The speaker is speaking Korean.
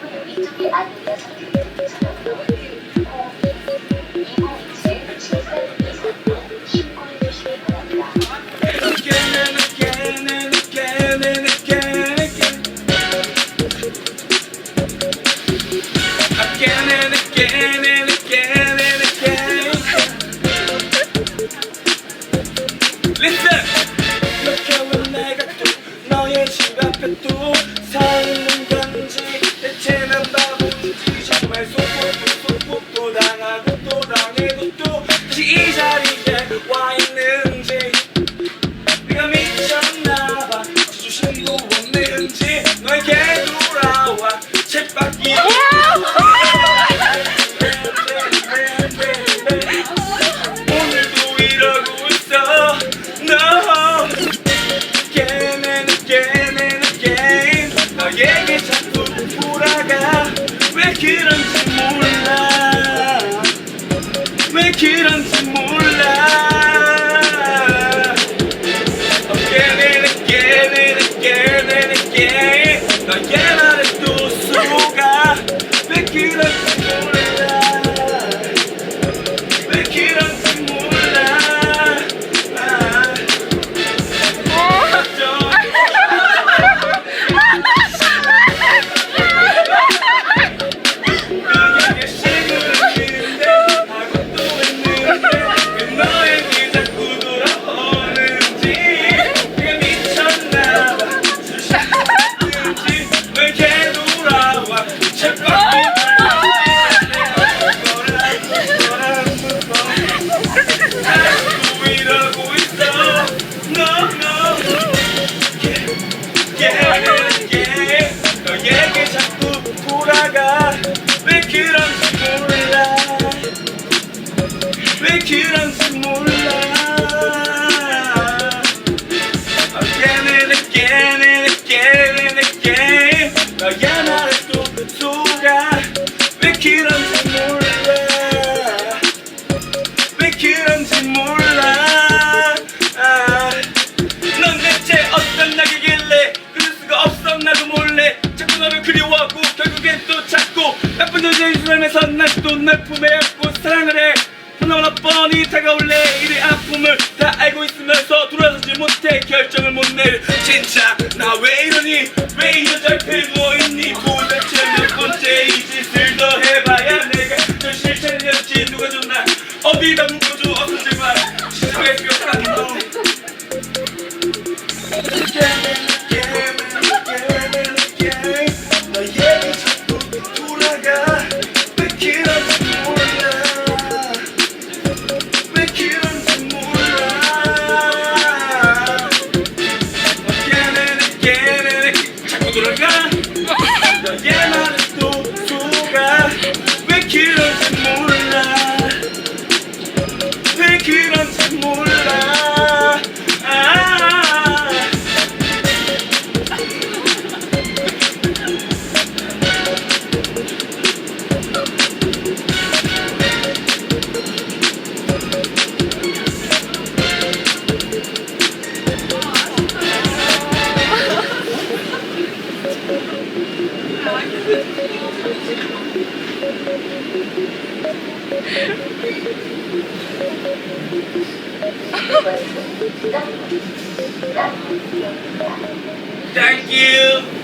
그리고 이쪽에 안내자 선택된 전화번호 02-2027 7323로 신고해 주시기 바랍니다. 너의 집 앞에 또 서 있는 건지 대체 난 바본지 정말 소폭도 당하고 또 당해도 또 다시 이 자리에 와 있는지 네가 미쳤나봐 주심도 없네 흔지 너에게 돌아와 쳇바퀴 오늘도 이러고 있어 No 너에게 자꾸 돌아가 왜 그런지 몰라 왜 그런지 몰라 너의 말에 또 속아 왜 그런지 몰라 왜 그런지 몰라 너에게 자꾸 돌아가 왜 그런지 몰라 왜 그런지 몰라 너의 말에 또 속아 왜 그런지 몰라 왜 그런지 몰라 넌 대체 어떤 낙이길래 그럴 수가 없어 나도 몰래 자꾸 너를 그리워하고 결국엔 또 찾고 나쁜 여자의 삶에서 난 또 날 품에 안고 사랑을 해 하나하나 뻔히 다가올래 이의 아픔을 다 알고 있으면서 돌아서지 못해 결정을 못 내려 진짜 나 왜 이러니 왜 이 여자를 누워있니 도대체 몇 번째 이 짓을 더 해봐야 내가 저 실체였지 누가 줬나 어디다 묶어줘 어서 제발 시작할 것 너 너에게 자꾸 돌아가 왜 그런지 몰라 왜 그런지 몰라 자꾸 돌아가 너의 말에 또 속아 왜 그런지 몰라 왜 그런지 몰라 Thank you.